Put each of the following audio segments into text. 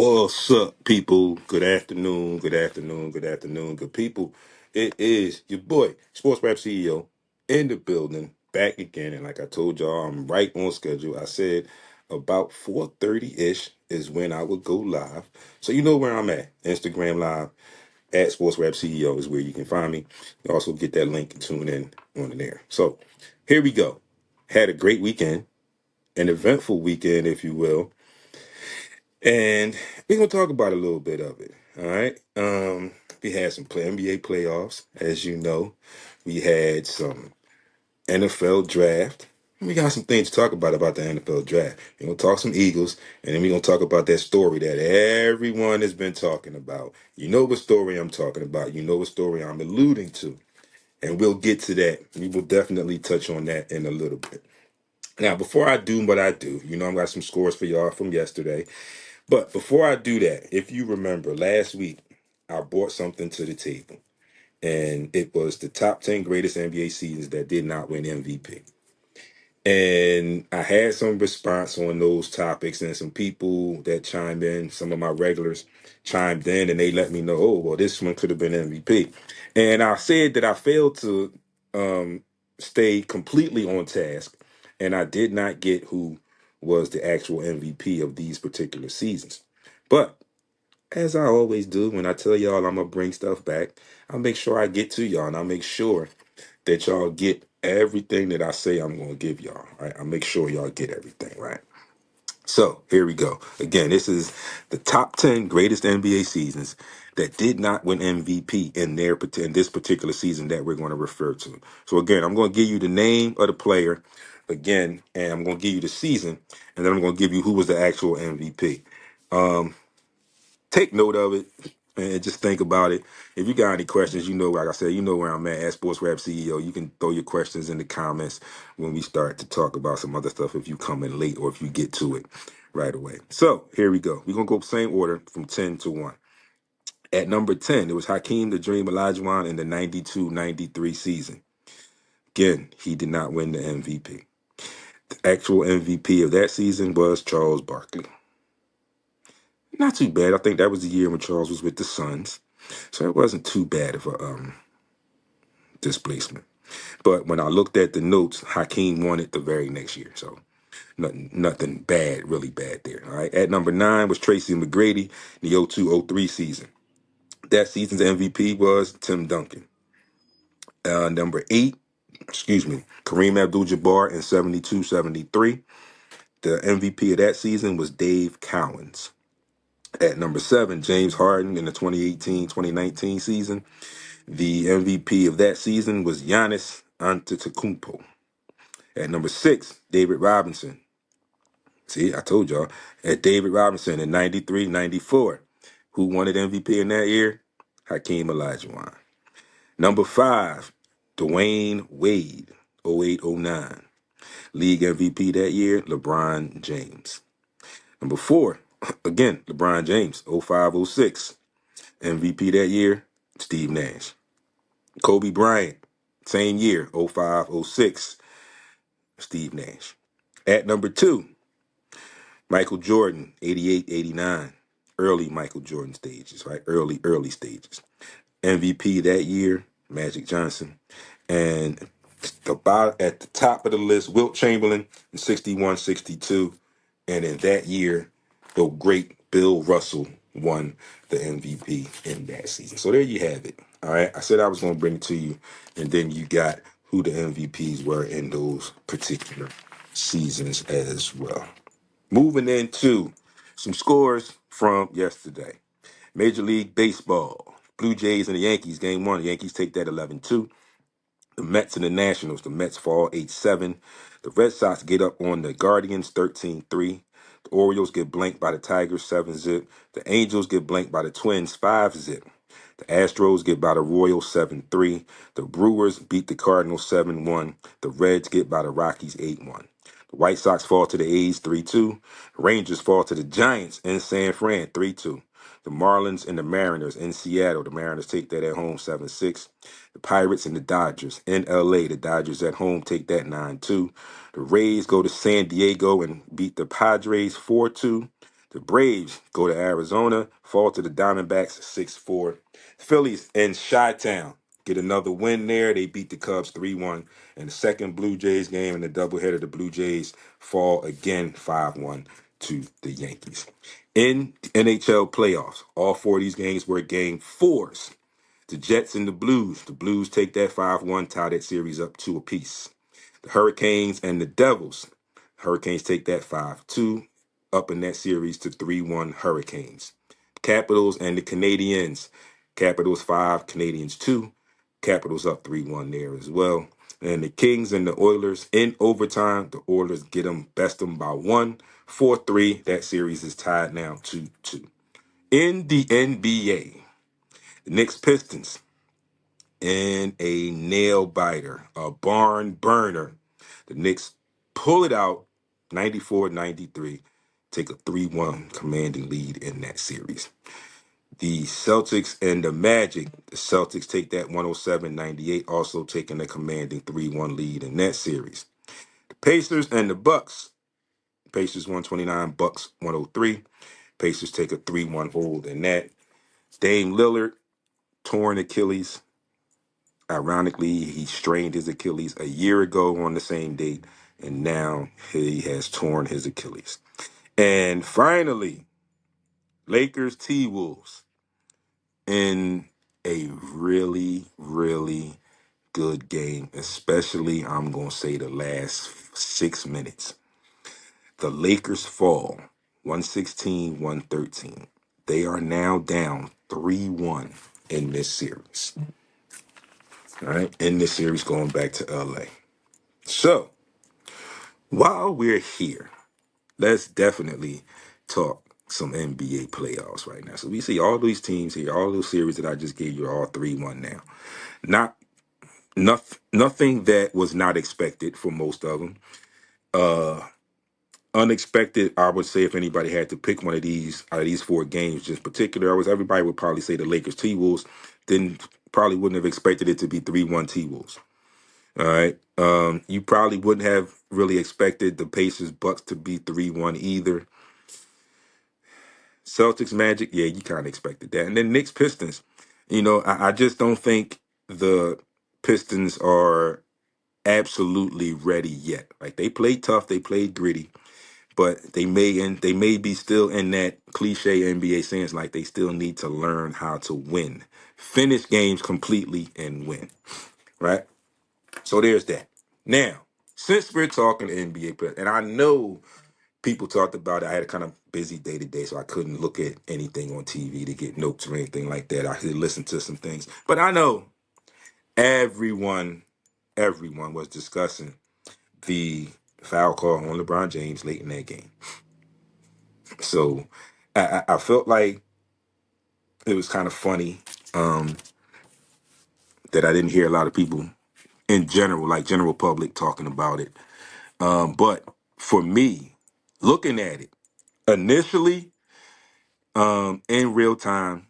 What's up, people? Good afternoon, good people. It is your boy, SportsRap CEO, in the building, back again. And like I told y'all, I'm right on schedule. I said about 4:30-ish is when I would go live. So you know where I'm at. Instagram Live at SportsRap CEO is where you can find me. You also get that link and tune in on there. So here we go. Had a great weekend, an eventful weekend, if you will. And we're gonna talk about a little bit of it. All right. We had some NBA playoffs, as you know. We had some NFL draft. We got some things to talk about the NFL draft. We're gonna talk some Eagles, and then we're gonna talk about that story that everyone has been talking about. You know what story I'm talking about. You know what story I'm alluding to. And we'll get to that. We will definitely touch on that in a little bit. Now, before I do what I do, I've got some scores for y'all from yesterday. But before I do that, if you remember last week, I brought something to the table, and it was the top 10 greatest NBA seasons that did not win MVP. And I had some response on those topics, and some people that chimed in, some of my regulars chimed in, and they let me know, oh, well, this one could have been MVP. And I said that I failed to um, stay completely on task, and I did not get who was the actual MVP of these particular seasons. But as I always do, when I tell y'all I'm gonna bring stuff back, I'll make sure I get to y'all, and I'll make sure that y'all get everything that I say I'm gonna give y'all. Right? I'll make sure y'all get everything right. So here we go. Again, this is the top 10 greatest NBA seasons that did not win MVP in this particular season that we're going to refer to. So again, I'm going to give you the name of the player again, and I'm going to give you the season, and then I'm going to give you who was the actual MVP. Take note of it and just think about it. If you got any questions, like I said, you know where I'm at Sports Rap CEO. You can throw your questions in the comments when we start to talk about some other stuff if you come in late or if you get to it right away. So here we go. We're going to go same order from 10 to 1. At number 10, it was Hakeem the Dream Olajuwon in the 92-93 season. Again, he did not win the MVP. The actual MVP of that season was Charles Barkley. Not too bad. I think that was the year when Charles was with the Suns. So it wasn't too bad of a displacement. But when I looked at the notes, Hakeem won it the very next year. So nothing bad, really bad there. All right. At number 9 was Tracy McGrady, the 02-03 season. That season's MVP was Tim Duncan. Number 8, Kareem Abdul-Jabbar in 72-73. The MVP of that season was Dave Cowens. At number 7, James Harden in the 2018-2019 season. The MVP of that season was Giannis Antetokounmpo. At number 6, David Robinson. See, I told y'all. At David Robinson in 93-94. Who won an MVP in that year? Hakeem Olajuwon. Number 5, Dwayne Wade, 08-09. League MVP that year, LeBron James. Number 4, again, LeBron James, 05-06. MVP that year, Steve Nash. Kobe Bryant, same year, 05-06, Steve Nash. At number 2, Michael Jordan, 88-89. Early Michael Jordan stages, right? Early stages. MVP that year, Magic Johnson. And at the top of the list, Wilt Chamberlain in 61-62. And in that year, the great Bill Russell won the MVP in that season. So there you have it. All right. I said I was going to bring it to you, and then you got who the MVPs were in those particular seasons as well. Moving into some scores from yesterday. Major League Baseball. Blue Jays and the Yankees, game 1. The Yankees take that 11-2. The Mets and the Nationals. The Mets fall 8-7. The Red Sox get up on the Guardians 13-3. The Orioles get blanked by the Tigers 7-zip. The Angels get blanked by the Twins 5-zip. The Astros get by the Royals 7-3. The Brewers beat the Cardinals 7-1. The Reds get by the Rockies 8-1. The White Sox fall to the A's 3-2. The Rangers fall to the Giants in San Fran 3-2. The Marlins and the Mariners in Seattle. The Mariners take that at home 7-6. The Pirates and the Dodgers in LA. The Dodgers at home take that 9-2. The Rays go to San Diego and beat the Padres 4-2. The Braves go to Arizona, fall to the Diamondbacks 6-4. Phillies in Chi-Town get another win there. They beat the Cubs 3-1. And the second Blue Jays game in the doubleheader, the Blue Jays fall again 5-1 to the Yankees. In NHL playoffs, all four of these games were game fours. The Jets and the Blues. The Blues take that 5-1, tie that series up 2 apiece. The Hurricanes and the Devils. Hurricanes take that 5-2, up in that series to 3-1 Hurricanes. Capitals and the Canadiens. Capitals 5, Canadiens 2. Capitals up 3-1 there as well. And the Kings and the Oilers in overtime. The Oilers best them by 1, 4-3. That series is tied now 2-2. In the NBA, the Knicks Pistons in a nail biter, a barn burner. The Knicks pull it out 94-93, take a 3-1 commanding lead in that series. The Celtics and the Magic. The Celtics take that 107-98, also taking a commanding 3-1 lead in that series. The Pacers and the Bucks. Pacers 129, Bucks 103. Pacers take a 3-1 hold in that. Dame Lillard, torn Achilles. Ironically, he strained his Achilles a year ago on the same date, and now he has torn his Achilles. And finally, Lakers T-Wolves in a really, really good game, especially, I'm going to say, the last 6 minutes. The Lakers fall 116-113. They are now down 3-1 in this series. All right, in this series going back to LA. So, while we're here, let's definitely talk some NBA playoffs right now. So we see all these teams here, all those series that I just gave you are all 3-1 now. Nothing that was not expected for most of them. Unexpected, I would say, if anybody had to pick one of these out of these 4 games, just particular, everybody would probably say the Lakers T-Wolves. Probably wouldn't have expected it to be 3-1 T-Wolves. All right. You probably wouldn't have really expected the Pacers Bucks to be 3-1 either. Celtics Magic, yeah, you kind of expected that. And then Knicks Pistons. I just don't think the Pistons are absolutely ready yet. Like, they played tough, they played gritty, but they may be still in that cliche NBA sense, like they still need to learn how to win. Finish games completely and win. Right? So there's that. Now, since we're talking NBA players, and I know people talked about it, I had a kind of busy day today, so I couldn't look at anything on TV to get notes or anything like that. I could listen to some things. But I know everyone was discussing the foul call on LeBron James late in that game. So I felt like it was kind of funny that I didn't hear a lot of people in general, like general public, talking about it. But for me, looking at it, initially, in real time,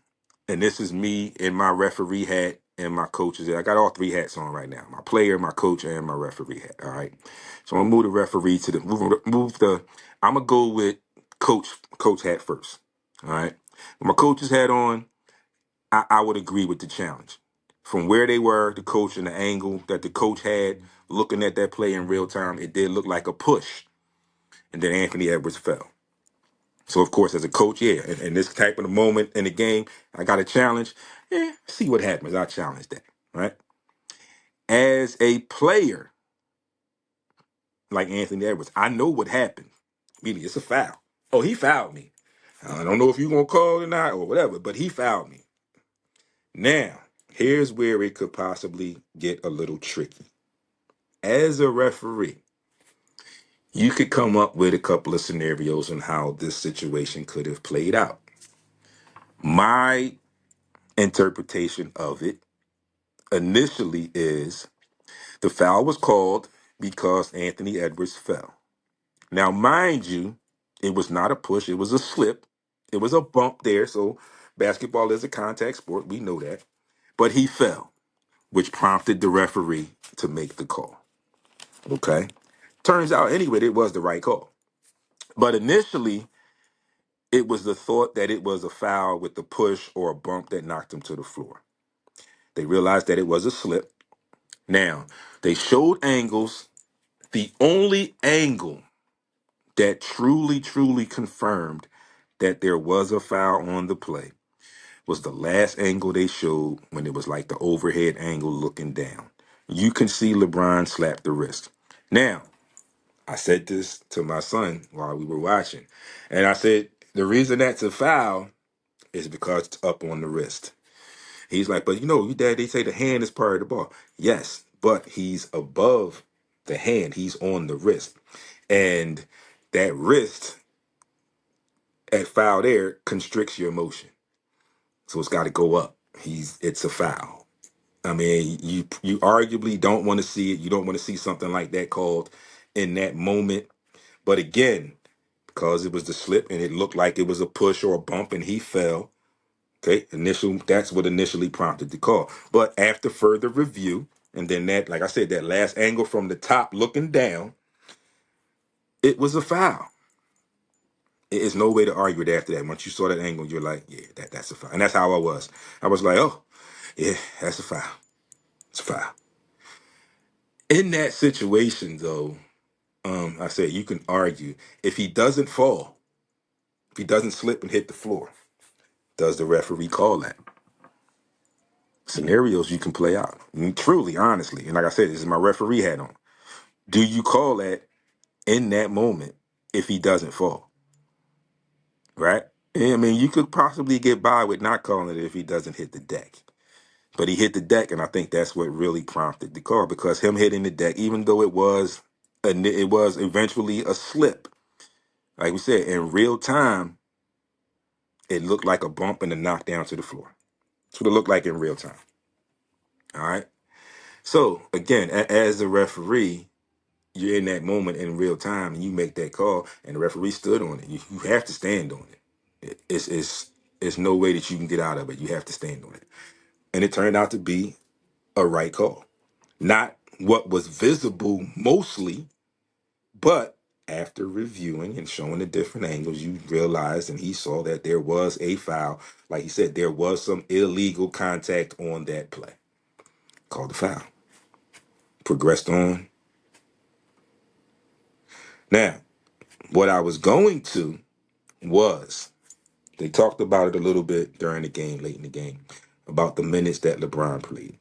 and this is me in my referee hat and my coach's hat. I got all 3 hats on right now: my player, my coach, and my referee hat. All right. So I'm gonna move the referee to the move the. I'm gonna go with coach hat first. All right. With my coach's hat on, I would agree with the challenge. From where they were, the coach and the angle that the coach had, looking at that play in real time, it did look like a push, and then Anthony Edwards fell. So, of course, as a coach, yeah, in this type of a moment in the game, I got a challenge. Yeah, see what happens. I challenge that, right? As a player, like Anthony Edwards, I know what happened. Meaning, it's a foul. Oh, he fouled me. I don't know if you're going to call it or not or whatever, but he fouled me. Now, here's where it could possibly get a little tricky. As a referee, you could come up with a couple of scenarios on how this situation could have played out. My interpretation of it initially is the foul was called because Anthony Edwards fell. Now, mind you, it was not a push, it was a slip. It was a bump there. So basketball is a contact sport. We know that. But he fell, which prompted the referee to make the call. Okay. Turns out, anyway, it was the right call. But initially, It was the thought that it was a foul with the push or a bump that knocked him to the floor. They realized that it was a slip. Now, they showed angles. The only angle that truly confirmed that there was a foul on the play was the last angle they showed when it was like the overhead angle looking down. You can see LeBron slap the wrist. Now, I said this to my son while we were watching, and I said, the reason that's a foul is because it's up on the wrist. He's like, but you dad, they say the hand is part of the ball. Yes, but he's above the hand. He's on the wrist. And that wrist at foul there constricts your motion. So it's got to go up. It's a foul. I mean, you arguably don't want to see it. You don't want to see something like that called in that moment. But again, because it was the slip and it looked like it was a push or a bump and he fell. Okay, that's what initially prompted the call. But after further review, and then that, like I said, that last angle from the top looking down, it was a foul. It is no way to argue it after that. Once you saw that angle, you're like, yeah, that's a foul. And that's how I was. I was like, oh, yeah, that's a foul. It's a foul. In that situation, though, I said you can argue if he doesn't fall, if he doesn't slip and hit the floor, does the referee call that? Scenarios you can play out. Truly, honestly. And like I said, this is my referee hat on. Do you call that in that moment if he doesn't fall? Right? I mean, you could possibly get by with not calling it if he doesn't hit the deck. But he hit the deck, and I think that's what really prompted the call, because him hitting the deck, even though it was eventually a slip, like we said, in real time, it looked like a bump and a knockdown to the floor. That's what it looked like in real time. All right? So, again, as a referee, you're in that moment in real time and you make that call and the referee stood on it. You have to stand on it. It's no way that you can get out of it. You have to stand on it. And it turned out to be a right call. Not what was visible mostly, but after reviewing and showing the different angles, you realized and he saw that there was a foul. Like he said, there was some illegal contact on that play. Called the foul. Progressed on. Now, what I was going to was, they talked about it a little bit during the game, late in the game, about the minutes that LeBron played.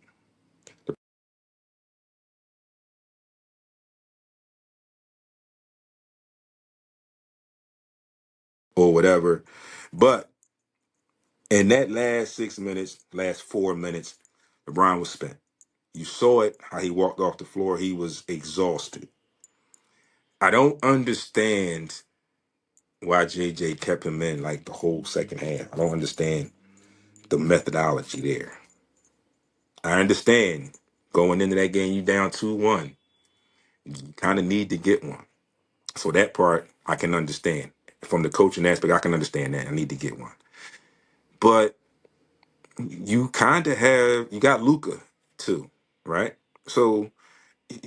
Or whatever. But in that last 6 minutes, last 4 minutes, LeBron was spent. You saw it, how he walked off the floor. He was exhausted. I don't understand why JJ kept him in like the whole second half. I don't understand the methodology there. I understand going into that game, you down 2-1. You kind of need to get one. So that part I can understand. From the coaching aspect, I can understand that. I need to get one. But you got Luka too, right? So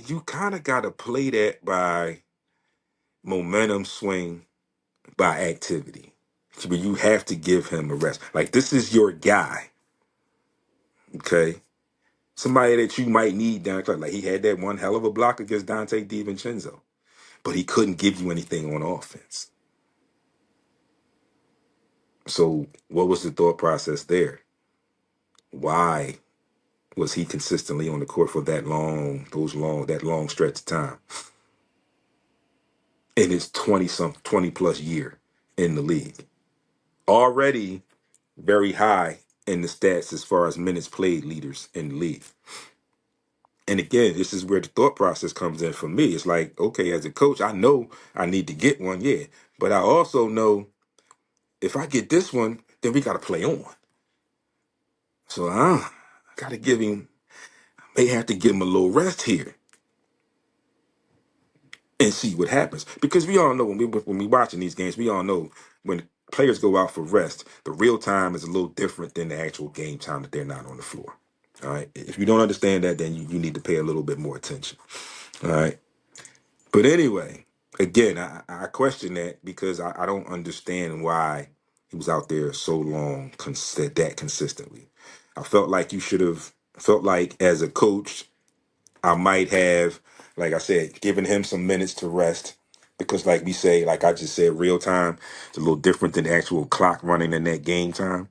you kind of got to play that by momentum swing, by activity. But you have to give him a rest. Like, this is your guy, okay? Somebody that you might need down the clock. Like, he had that one hell of a block against Dante DiVincenzo, but he couldn't give you anything on offense. So what was the thought process there? Why was he consistently on the court for that long stretch of time in his 20 plus year in the league? Already very high in the stats as far as minutes played leaders in the league. And again, this is where the thought process comes in for me. It's like, okay, as a coach, I know I need to get one, yeah. But I also know if I get this one, then we got to play on. So I got to may have to give him a little rest here and see what happens. Because we all know when we watching these games, we all know when players go out for rest, the real time is a little different than the actual game time that they're not on the floor. All right. If you don't understand that, then you need to pay a little bit more attention. All right. But anyway, again, I question that because I don't understand why He was out there so long, that consistently. I felt like you should have felt like as a coach, I might have, like I said, given him some minutes to rest. Because like we say, like I just said, real time, it's a little different than actual clock running in that game time.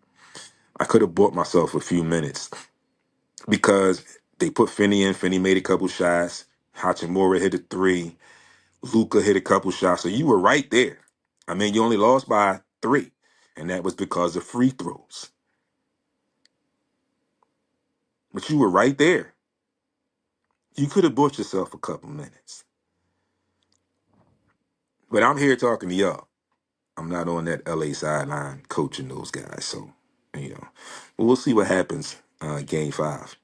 I could have bought myself a few minutes because they put Finney in. Finney made a couple shots. Hachimura hit a three. Luca hit a couple shots. So you were right there. I mean, you only lost by 3, and that was because of free throws. But you were right there. You could have bought yourself a couple minutes. But I'm here talking to y'all. I'm not on that LA sideline coaching those guys. So, but we'll see what happens game 5.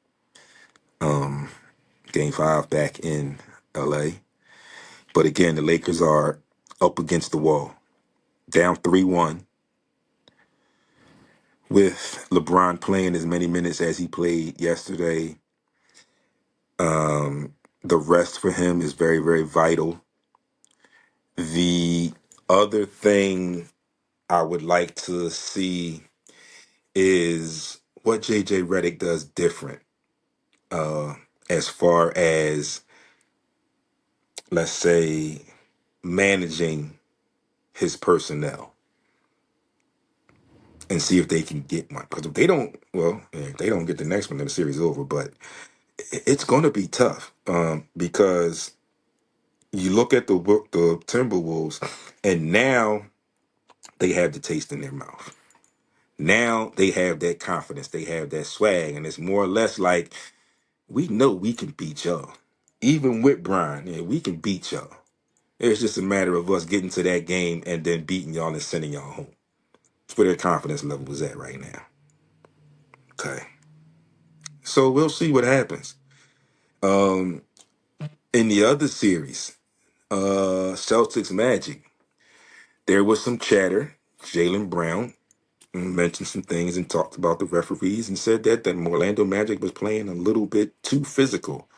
Game 5 back in LA. But again, the Lakers are up against the wall, down 3-1, with LeBron playing as many minutes as he played yesterday. The rest for him is very, very vital. The other thing I would like to see is what JJ Redick does different as far as, let's say, managing his personnel and see if they can get one. Because if they don't, well, if they don't get the next one, then the series is over. But it's going to be tough because you look at the Timberwolves, and now they have the taste in their mouth. Now they have that confidence, they have that swag, and it's more or less like we know we can beat y'all. Even with Brian, yeah, we can beat y'all. It's just a matter of us getting to that game and then beating y'all and sending y'all home. That's where their confidence level is at right now. Okay. So we'll see what happens. In the other series, Celtics Magic, there was some chatter. Jaylen Brown mentioned some things and talked about the referees and said that Orlando Magic was playing a little bit too physical.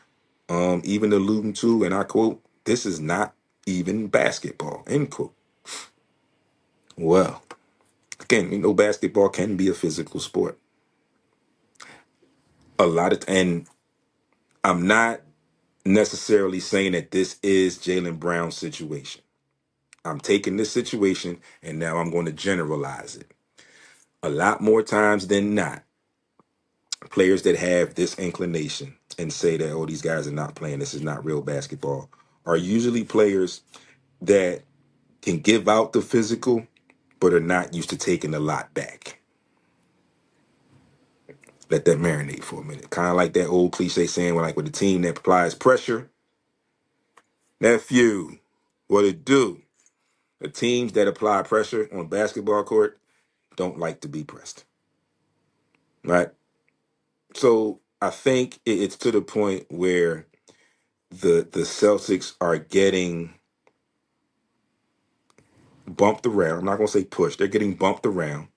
Even alluding to, and I quote, "This is not even basketball," end quote. Well, again, basketball can be a physical sport. And I'm not necessarily saying that this is Jaylen Brown's situation. I'm taking this situation and now I'm going to generalize it. A lot more times than not, players that have this inclination and say that, oh, these guys are not playing, this is not real basketball, are usually players that can give out the physical, but are not used to taking a lot back. Let that marinate for a minute. Kind of like that old cliche saying, with a team that applies pressure, nephew, what it do? The teams that apply pressure on a basketball court don't like to be pressed, right? So I think it's to the point where the Celtics are getting bumped around. I'm not going to say pushed. They're getting bumped around.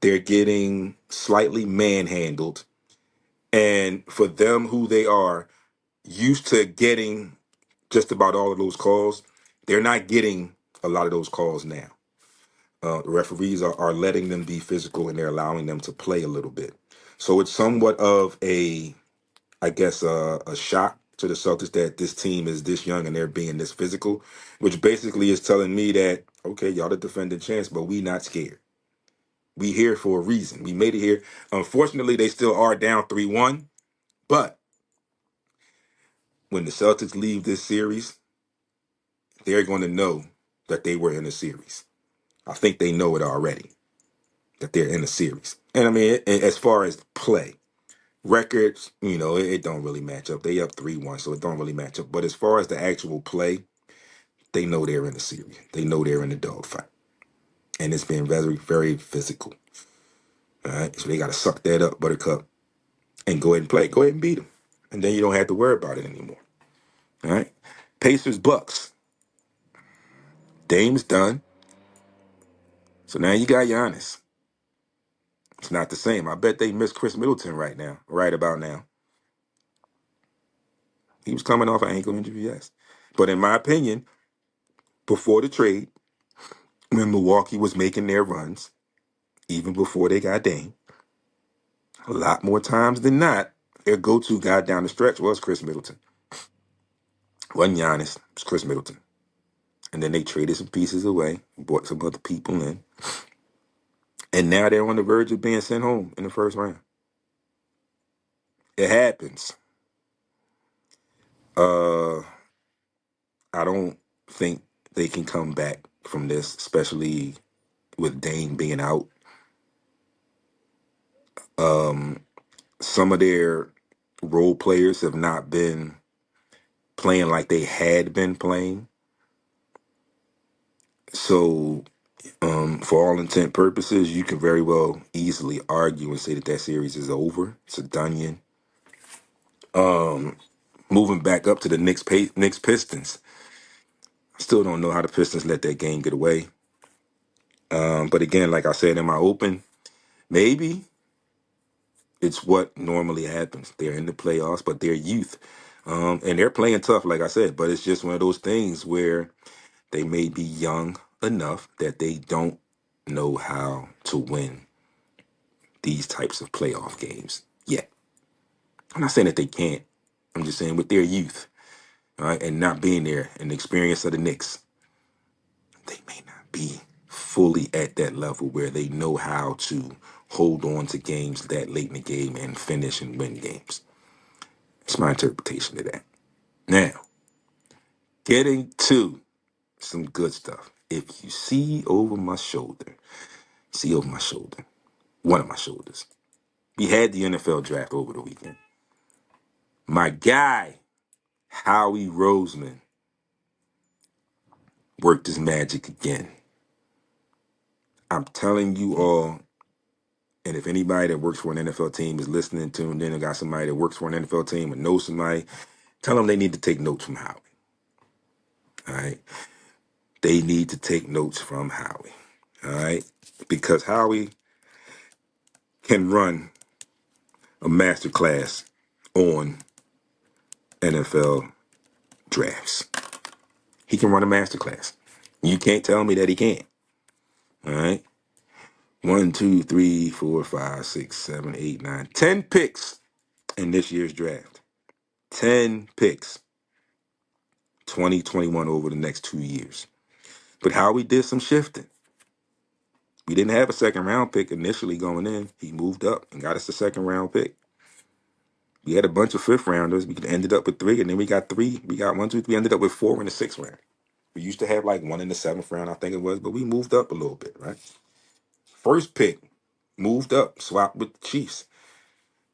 They're getting slightly manhandled. And for them, who they are, used to getting just about all of those calls, they're not getting a lot of those calls now. The referees are letting them be physical and they're allowing them to play a little bit. So it's somewhat of I guess, a shock to the Celtics that this team is this young and they're being this physical, which basically is telling me that, okay, y'all the defending champs, but we not scared. We here for a reason. We made it here. Unfortunately, they still are down 3-1, but when the Celtics leave this series, they're going to know that they were in a series. I think they know it already, that they're in a series. And I mean, as far as play, records, it don't really match up. They up 3-1, so it don't really match up. But as far as the actual play, they know they're in the series. They know they're in the dogfight. And it's been very, very physical. All right. So they got to suck that up, Buttercup, and go ahead and play. Go ahead and beat them. And then you don't have to worry about it anymore. All right. Pacers, Bucks. Dame's done. So now you got Giannis. It's not the same. I bet they miss Chris Middleton right about now. He was coming off an ankle injury, yes. But in my opinion, before the trade, when Milwaukee was making their runs, even before they got Dame, a lot more times than not, their go-to guy down the stretch was Chris Middleton. Wasn't Giannis, it was Chris Middleton. And then they traded some pieces away, brought some other people in, and now they're on the verge of being sent home in the first round. It happens. Uh, I don't think they can come back from this, especially with Dame being out. Some of their role players have not been playing like they had been playing. So, for all intent purposes, you can very well easily argue and say that that series is over. It's a done. Moving back up to the Knicks Pistons. I still don't know how the Pistons let that game get away. But again, like I said in my open, maybe it's what normally happens. They're in the playoffs, but they're youth. And they're playing tough, like I said, but it's just one of those things where they may be young enough that they don't know how to win these types of playoff games yet. I'm not saying that they can't. I'm just saying with their youth, all right, and not being there and the experience of the Knicks, they may not be fully at that level where they know how to hold on to games that late in the game and finish and win games. It's my interpretation of that. Now, getting to some good stuff. If you see over my shoulder, one of my shoulders, we had the NFL draft over the weekend. My guy, Howie Roseman, worked his magic again. I'm telling you all, and if anybody that works for an NFL team is listening, tuned in, and got somebody that works for an NFL team and knows somebody, tell them they need to take notes from Howie. All right? They need to take notes from Howie. All right? Because Howie can run a master class on NFL drafts. He can run a master class. You can't tell me that he can't. All right? 1, 2, 3, 4, 5, 6, 7, 8, 9, 10 picks in this year's draft. 10 picks. 2021 over the next 2 years. But Howie did some shifting. We didn't have a second round pick initially going in. He moved up and got us a second round pick. We had a bunch of fifth rounders. We ended up with 3, and then we got 3. We got 1, 2, 3. Ended up with 4 in the sixth round. We used to have like 1 in the seventh round, I think it was, but we moved up a little bit, right? First pick, moved up, swapped with the Chiefs.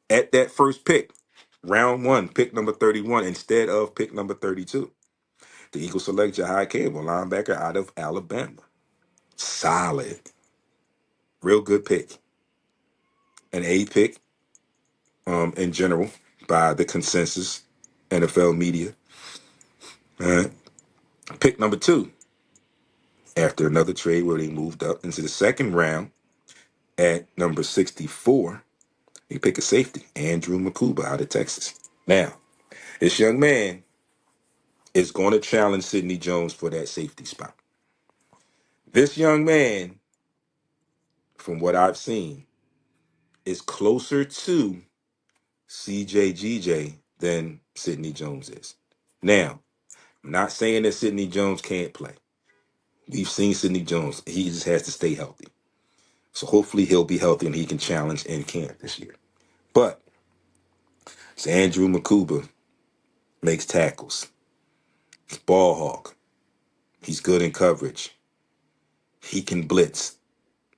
At that first pick, round 1, pick number 31 instead of pick number 32. The Eagles select Jahai Campbell, linebacker out of Alabama. Solid. Real good pick. An A pick in general by the consensus NFL media. All right. Pick number 2, after another trade where they moved up into the second round at number 64, they pick a safety, Andrew Makuba out of Texas. Now, this young man is going to challenge Sidney Jones for that safety spot. This young man, from what I've seen, is closer to CJGJ than Sidney Jones is. Now, I'm not saying that Sidney Jones can't play. We've seen Sidney Jones. He just has to stay healthy. So hopefully he'll be healthy and he can challenge in camp this year. But it's Andrew Makuba makes tackles. He's ball hawk. He's good in coverage. He can blitz.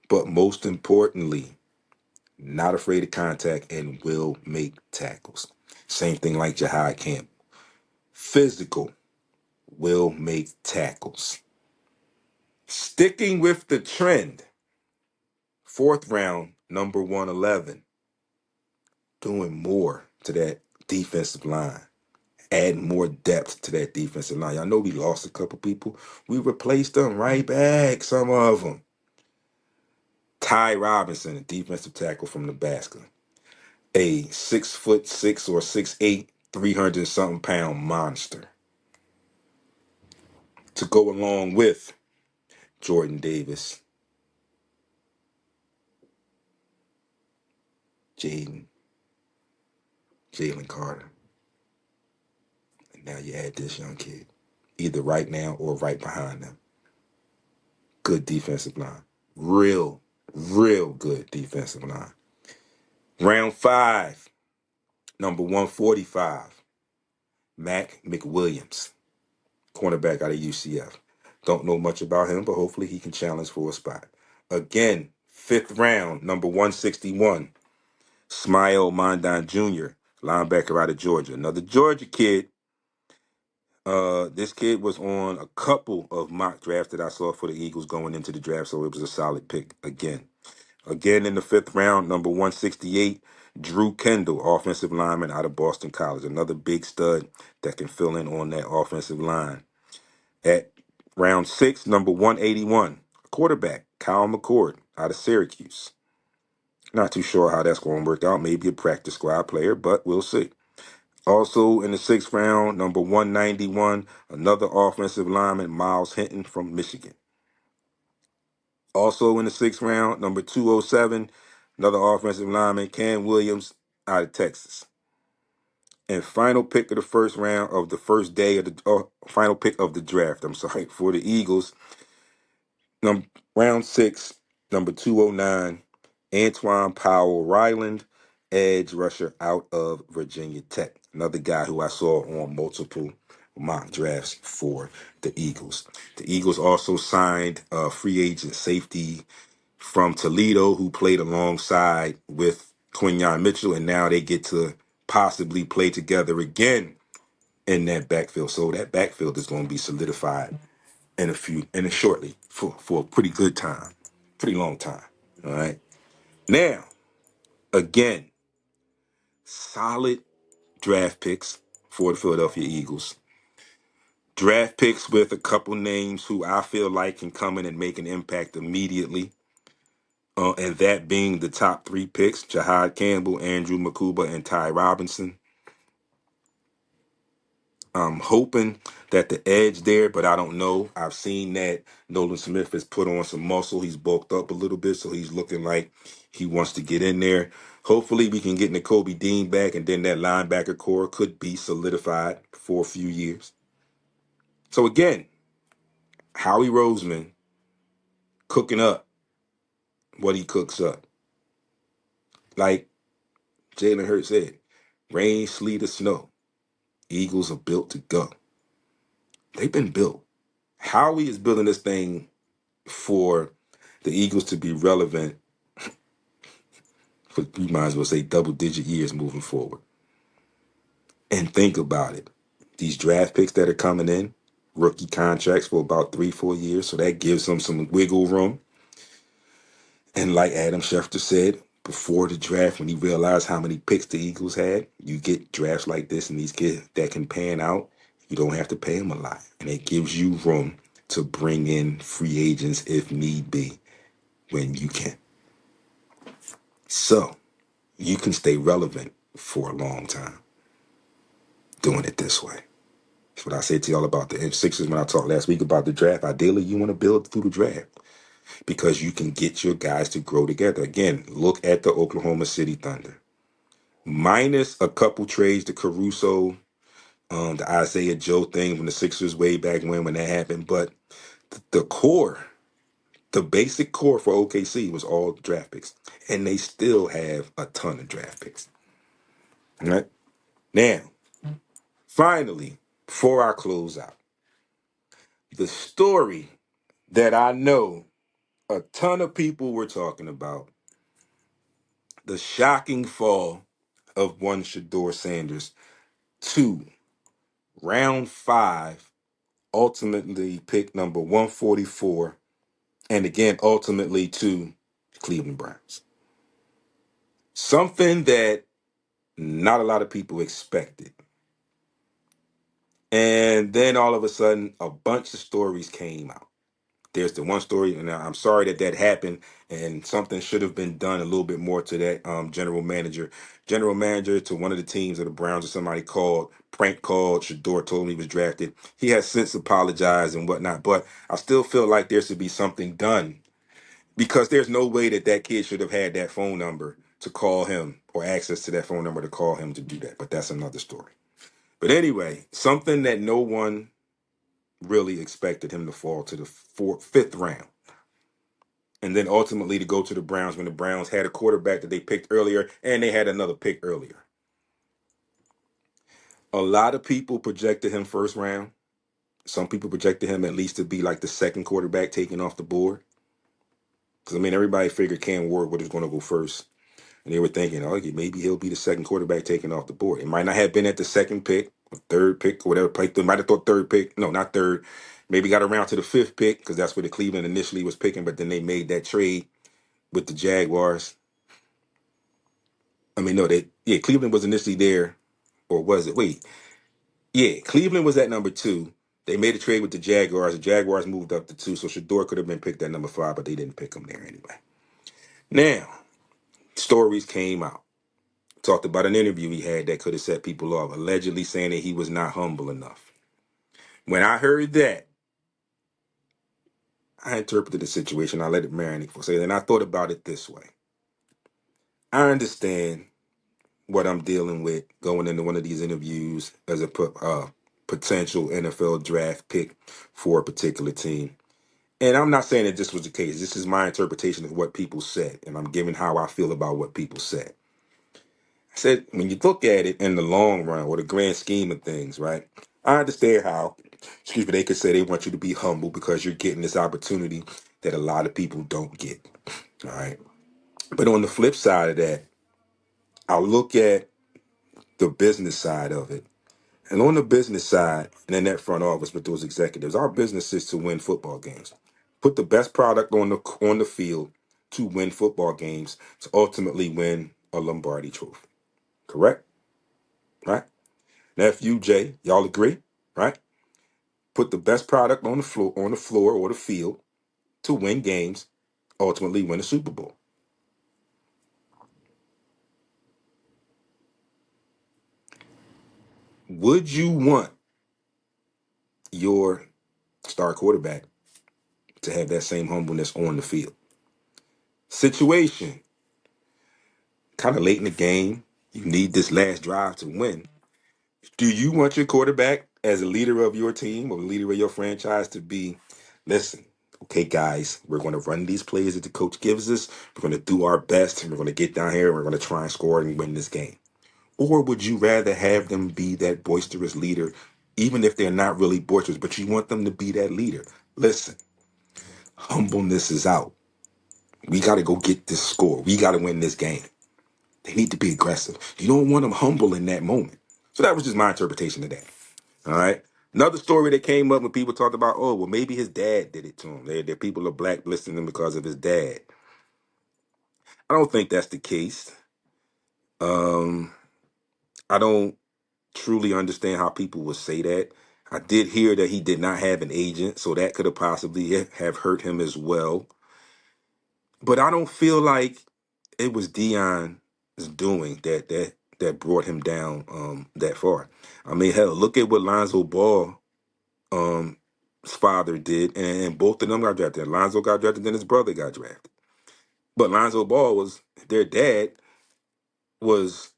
But most importantly, not afraid of contact and will make tackles. Same thing like Jahai Camp. Physical, will make tackles. Sticking with the trend, 4th round, number 111. Doing more to that defensive line. Adding more depth to that defensive line. I know we lost a couple people. We replaced them right back, some of them. Ty Robinson, a defensive tackle from Nebraska. A 6'6" or 6'8", 300-something pound monster. To go along with Jordan Davis, Jalen Carter. And now you add this young kid, either right now or right behind them. Good defensive line. Real good defensive line. Round 5, number 145, Mac McWilliams, cornerback out of UCF. Don't know much about him, but hopefully he can challenge for a spot. Again, 5th round, number 161, Smile Mondon Jr., linebacker out of Georgia. Another Georgia kid. This kid was on a couple of mock drafts that I saw for the Eagles going into the draft, so it was a solid pick again. Again, in the 5th round, number 168, Drew Kendall, offensive lineman out of Boston College. Another big stud that can fill in on that offensive line. At round 6, number 181, quarterback, Kyle McCord out of Syracuse. Not too sure how that's going to work out. Maybe a practice squad player, but we'll see. Also in the 6th round, number 191, another offensive lineman, Miles Hinton from Michigan. Also in the 6th round, number 207, another offensive lineman, Cam Williams out of Texas. And final pick of the 1st round of the first day of the final pick of the draft, for the Eagles, round 6, number 209, Antoine Powell Ryland, edge rusher out of Virginia Tech. Another guy who I saw on multiple mock drafts for the Eagles. The Eagles also signed a free agent safety from Toledo who played alongside with Quinyon Mitchell, and now they get to possibly play together again in that backfield. So that backfield is going to be solidified shortly for a pretty good time, pretty long time. All right. Now, again, solid draft picks for the Philadelphia Eagles. Draft picks with a couple names who I feel like can come in and make an impact immediately. And that being the top 3 picks, Jahad Campbell, Andrew Makuba, and Ty Robinson. I'm hoping that the edge there, but I don't know. I've seen that Nolan Smith has put on some muscle. He's bulked up a little bit, so he's looking like he wants to get in there. Hopefully we can get Nakobe Dean back, and then that linebacker core could be solidified for a few years. So again, Howie Roseman cooking up what he cooks up. Like Jalen Hurts said, rain, sleet, or snow, Eagles are built to go. They've been built. Howie is building this thing for the Eagles to be relevant for, you might as well say, double-digit years moving forward. And think about it. These draft picks that are coming in, rookie contracts for about 3-4 years, so that gives them some wiggle room. And like Adam Schefter said before the draft, when he realized how many picks the Eagles had, you get drafts like this and these kids that can pan out, you don't have to pay them a lot. And it gives you room to bring in free agents if need be when you can. So you can stay relevant for a long time doing it this way. That's what I said to y'all about the Sixers when I talked last week about the draft. Ideally, you want to build through the draft because you can get your guys to grow together. Again, look at the Oklahoma City Thunder. Minus a couple trades to Caruso, the Isaiah Joe thing from the Sixers way back when that happened. But the core, the basic core for OKC was all draft picks. And they still have a ton of draft picks. All right? Now, finally, before I close out, the story that I know a ton of people were talking about, the shocking fall of one Shador Sanders to round 5, ultimately pick number 144, and again, ultimately to Cleveland Browns. Something that not a lot of people expected. And then all of a sudden, a bunch of stories came out. There's the one story, and I'm sorry that that happened, and something should have been done a little bit more to that general manager to one of the teams of the Browns, or somebody prank called. Shador told him he was drafted. He has since apologized and whatnot, but I still feel like there should be something done because there's no way that that kid should have had that phone number to call him or access to that phone number to call him to do that. But that's another story. But anyway, something that no one really expected him to fall to the fifth round. And then ultimately to go to the Browns when the Browns had a quarterback that they picked earlier and they had another pick earlier. A lot of people projected him first round. Some people projected him at least to be like the second quarterback taken off the board. Because, I mean, everybody figured Cam Ward was going to go first. And they were thinking, oh, maybe he'll be the second quarterback taken off the board. It might not have been at the second pick, or third pick, or whatever. They might have thought third pick. No, not third. Maybe got around to the fifth pick because that's where the Cleveland initially was picking. But then they made that trade with the Jaguars. I mean, no, Cleveland was initially there. Or was it? Wait. Yeah, Cleveland was at number 2. They made a trade with the Jaguars. The Jaguars moved up to 2, so Shador could have been picked at number 5, but they didn't pick him there anyway. Now, stories came out. Talked about an interview he had that could have set people off, allegedly saying that he was not humble enough. When I heard that, I interpreted the situation. I let it marinate for a second, and I thought about it this way. I understand what I'm dealing with going into one of these interviews as a potential NFL draft pick for a particular team. And I'm not saying that this was the case. This is my interpretation of what people said, and I'm giving how I feel about what people said. I said, when you look at it in the long run or the grand scheme of things, right? I understand how, they could say they want you to be humble because you're getting this opportunity that a lot of people don't get. All right. But on the flip side of that, I'll look at the business side of it. And on the business side, and in that front office with those executives, our business is to win football games. Put the best product on the field to win football games, to ultimately win a Lombardi trophy. Correct? Right? Nephew Jay, y'all agree? Right? Put the best product on the floor or the field to win games, ultimately win a Super Bowl. Would you want your star quarterback to have that same humbleness on the field? Situation, kind of late in the game. You need this last drive to win. Do you want your quarterback as a leader of your team or leader of your franchise to be, listen, okay, guys, we're going to run these plays that the coach gives us. We're going to do our best, and we're going to get down here and we're going to try and score and win this game? Or would you rather have them be that boisterous leader, even if they're not really boisterous, but you want them to be that leader? Listen, humbleness is out. We got to go get this score. We got to win this game. They need to be aggressive. You don't want them humble in that moment. So that was just my interpretation of that. All right. Another story that came up when people talked about, oh, well, maybe his dad did it to him. There people are blacklisting him because of his dad. I don't think that's the case. I don't truly understand how people would say that. I did hear that he did not have an agent, so that could have possibly have hurt him as well. But I don't feel like it was Dion's doing that brought him down that far. I mean, hell, look at what Lonzo Ball his father did, and both of them got drafted. Lonzo got drafted, then his brother got drafted. But Lonzo Ball was their dad was,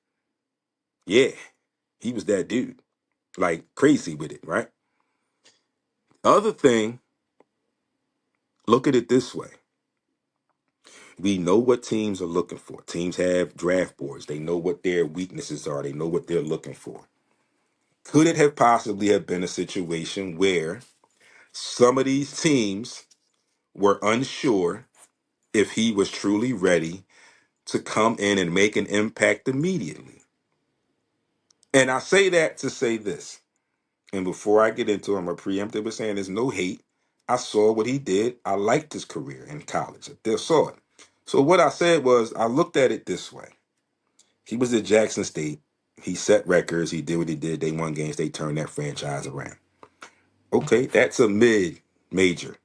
yeah, he was that dude, like crazy with it, right? Other thing, look at it this way. We know what teams are looking for. Teams have draft boards. They know what their weaknesses are. They know what they're looking for. Could it have possibly have been a situation where some of these teams were unsure if he was truly ready to come in and make an impact immediately? And I say that to say this. And before I get into it, I'm a preemptive with saying there's no hate. I saw what he did. I liked his career in college. I still saw it. So what I said was, I looked at it this way. He was at Jackson State. He set records. He did what he did. They won games. They turned that franchise around. Okay, that's a mid-major.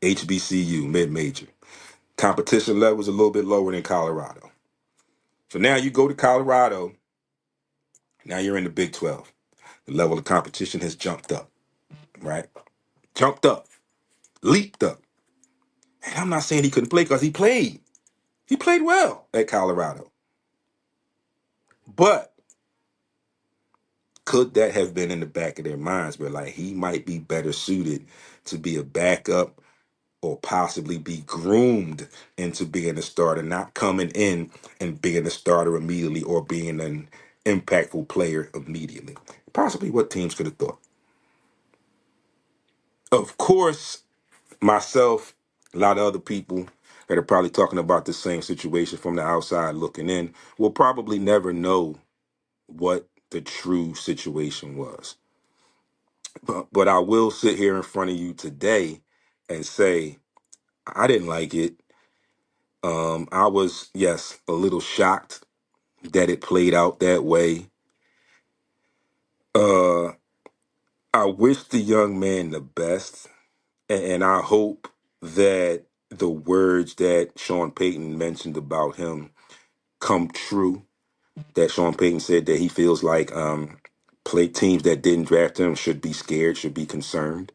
HBCU, mid-major. Competition level is a little bit lower than Colorado. So now you go to Colorado, now you're in the Big 12. The level of competition has jumped up, right? Jumped up, leaped up. And I'm not saying he couldn't play because he played. He played well at Colorado. But could that have been in the back of their minds where like he might be better suited to be a backup or possibly be groomed into being a starter, not coming in and being a starter immediately or being an impactful player immediately? Possibly what teams could have thought. Of course, myself, a lot of other people that are probably talking about the same situation from the outside looking in will probably never know what the true situation was. But I will sit here in front of you today and say I didn't like it. I was, yes, a little shocked that it played out that way. Uh, I wish the young man the best, and I hope that the words that Sean Payton mentioned about him come true. That Sean Payton said that he feels like play teams that didn't draft him should be scared, should be concerned.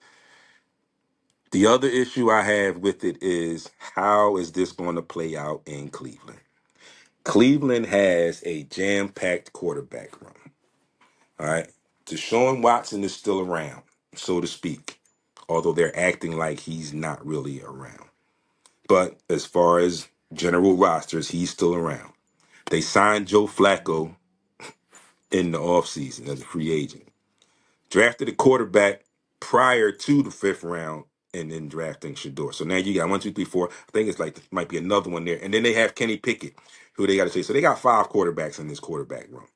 The other issue I have with it is how is this going to play out in Cleveland? Cleveland has a jam-packed quarterback room. All right. Deshaun Watson is still around, so to speak, although they're acting like he's not really around. But as far as general rosters, he's still around. They signed Joe Flacco in the offseason as a free agent. Drafted a quarterback prior to the fifth round and then drafting Shador. So now you got 1, 2, 3, 4. I think it's like might be another one there. And then they have Kenny Pickett, who they got to say. So they got 5 quarterbacks in this quarterback room.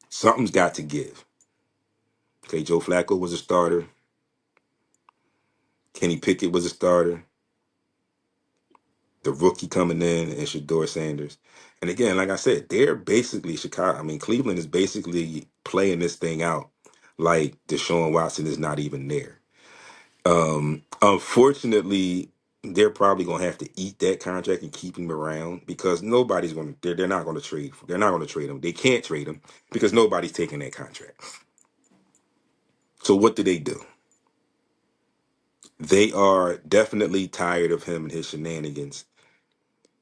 Something's got to give. Okay, Joe Flacco was a starter. Kenny Pickett was a starter. The rookie coming in and Shador Sanders. And again, like I said, they're basically Chicago. I mean, Cleveland is basically playing this thing out like Deshaun Watson is not even there. Unfortunately, they're probably going to have to eat that contract and keep him around because nobody's going to. They're not going to trade. They're not going to trade him. They can't trade him because nobody's taking that contract. So what do? They are definitely tired of him and his shenanigans.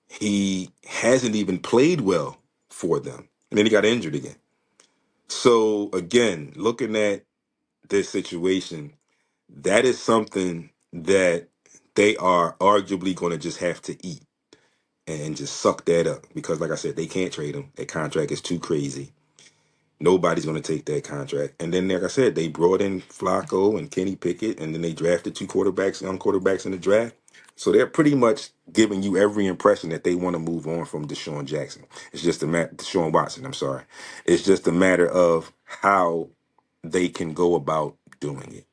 He hasn't even played well for them, and then he got injured again. So again, looking at this situation, that is something that they are arguably going to just have to eat and just suck that up because, like I said, they can't trade him. That contract is too crazy. Nobody's going to take that contract. And then, like I said, they brought in Flacco and Kenny Pickett, and then they drafted 2 quarterbacks, young quarterbacks in the draft. So they're pretty much giving you every impression that they want to move on from Deshaun Jackson. It's just a matter, Deshaun Watson, I'm sorry. It's just a matter of how they can go about doing it.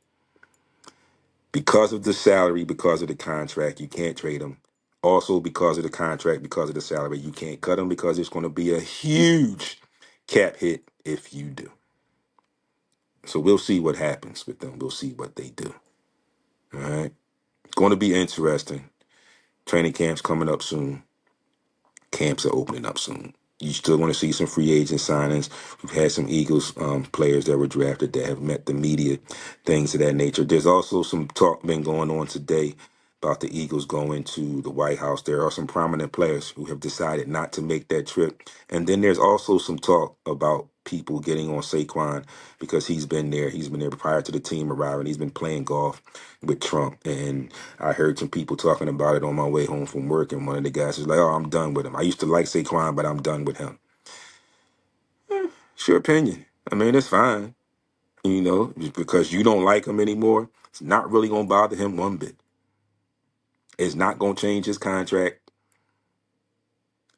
Because of the salary, because of the contract, you can't trade him. Also, because of the contract, because of the salary, you can't cut him because it's going to be a huge cap hit if you do. So we'll see what happens with them. We'll see what they do. All right. Going to be interesting. Training camp's coming up soon. Camps are opening up soon. You still want to see some free agent signings. We've had some Eagles players that were drafted that have met the media, things of that nature. There's also some talk been going on today about the Eagles going to the White House. There are some prominent players who have decided not to make that trip. And then there's also some talk about people getting on Saquon because he's been there. He's been there prior to the team arriving. He's been playing golf with Trump. And I heard some people talking about it on my way home from work. And one of the guys was like, oh, I'm done with him. I used to like Saquon, but I'm done with him. It's your opinion. I mean, it's fine. You know, just because you don't like him anymore, it's not really going to bother him one bit. It's not going to change his contract.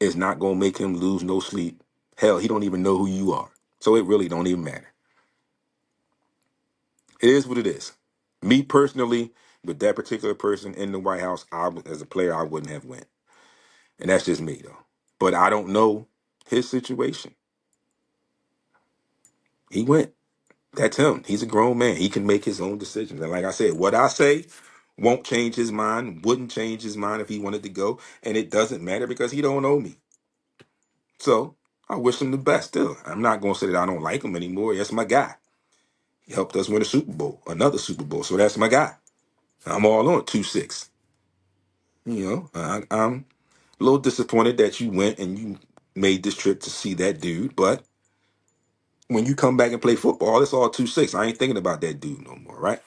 It's not going to make him lose no sleep. Hell, he don't even know who you are. So it really don't even matter. It is what it is. Me personally, with that particular person in the White House, as a player, I wouldn't have went. And that's just me, though. But I don't know his situation. He went. That's him. He's a grown man. He can make his own decisions. And like I said, what I say Won't change his mind, wouldn't change his mind if he wanted to go, and it doesn't matter because he don't owe me. So I wish him the best still. I'm not going to say that I don't like him anymore. That's my guy. He helped us win a Super Bowl, another Super Bowl. So that's my guy. I'm all on 2-6. I'm a little disappointed that you went and you made this trip to see that dude, but when you come back and play football, it's all 2-6. I ain't thinking about that dude no more, right?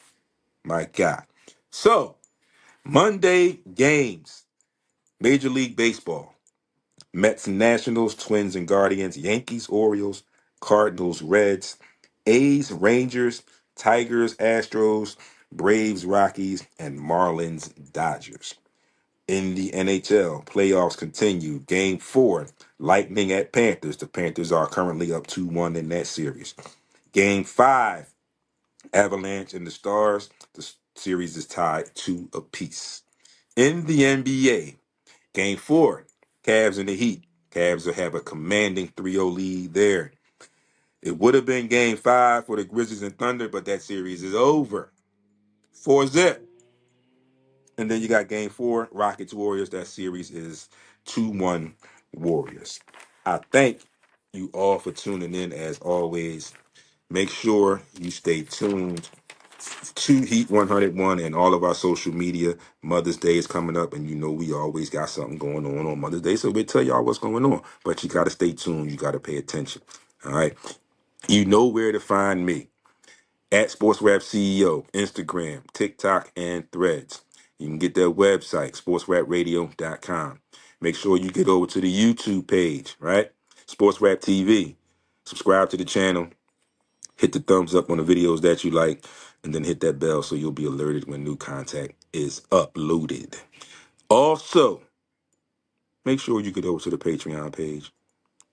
My God. So, Monday games. Major League Baseball. Mets and Nationals, Twins and Guardians, Yankees, Orioles, Cardinals, Reds, A's, Rangers, Tigers, Astros, Braves, Rockies, and Marlins, Dodgers. In the NHL, playoffs continue. Game 4, Lightning at Panthers. The Panthers are currently up 2-1 in that series. Game 5, Avalanche and the Stars. The series is tied 2 apiece. In the NBA, Game 4, Cavs and the Heat. Cavs will have a commanding 3-0 lead there. It would have been Game 5 for the Grizzlies and Thunder, but that series is over. 4-zip. And then you got Game 4, Rockets Warriors. That series is 2-1 Warriors. I thank you all for tuning in as always. Make sure you stay tuned to Heat 101 and all of our social media. Mother's Day is coming up, and you know we always got something going on Mother's Day, so we'll tell y'all what's going on. But you got to stay tuned. You got to pay attention. All right? You know where to find me. At SportsRap CEO, Instagram, TikTok, and Threads. You can get their website, sportsrapradio.com. Make sure you get over to the YouTube page, right? SportsRap TV. Subscribe to the channel. Hit the thumbs up on the videos that you like, and then hit that bell so you'll be alerted when new content is uploaded. Also, make sure you get over to the Patreon page.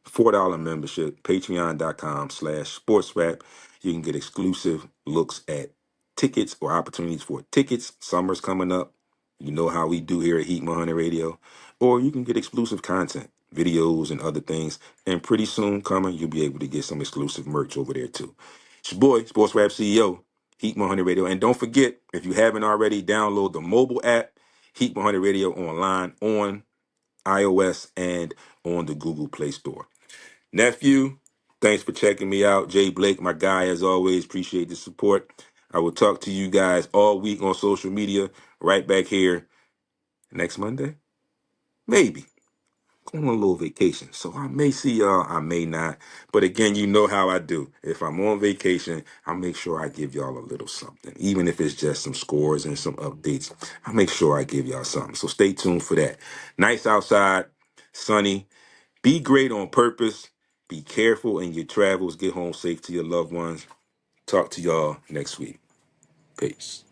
$4 membership, patreon.com/sportsrap. You can get exclusive looks at tickets or opportunities for tickets. Summer's coming up. You know how we do here at Heat 100 Radio. Or you can get exclusive content, videos and other things. And pretty soon coming, you'll be able to get some exclusive merch over there too. It's your boy, Sports Rap CEO, Heat 100 Radio. And don't forget, if you haven't already, download the mobile app, Heat 100 Radio online on iOS and on the Google Play Store. Nephew, thanks for checking me out. Jay Blake, my guy, as always. Appreciate the support. I will talk to you guys all week on social media, right back here next Monday. Maybe. Going on a little vacation. So I may see y'all, I may not. But again, you know how I do. If I'm on vacation, I'll make sure I give y'all a little something. Even if it's just some scores and some updates, I'll make sure I give y'all something. So stay tuned for that. Nice outside, sunny. Be great on purpose. Be careful in your travels. Get home safe to your loved ones. Talk to y'all next week. Peace.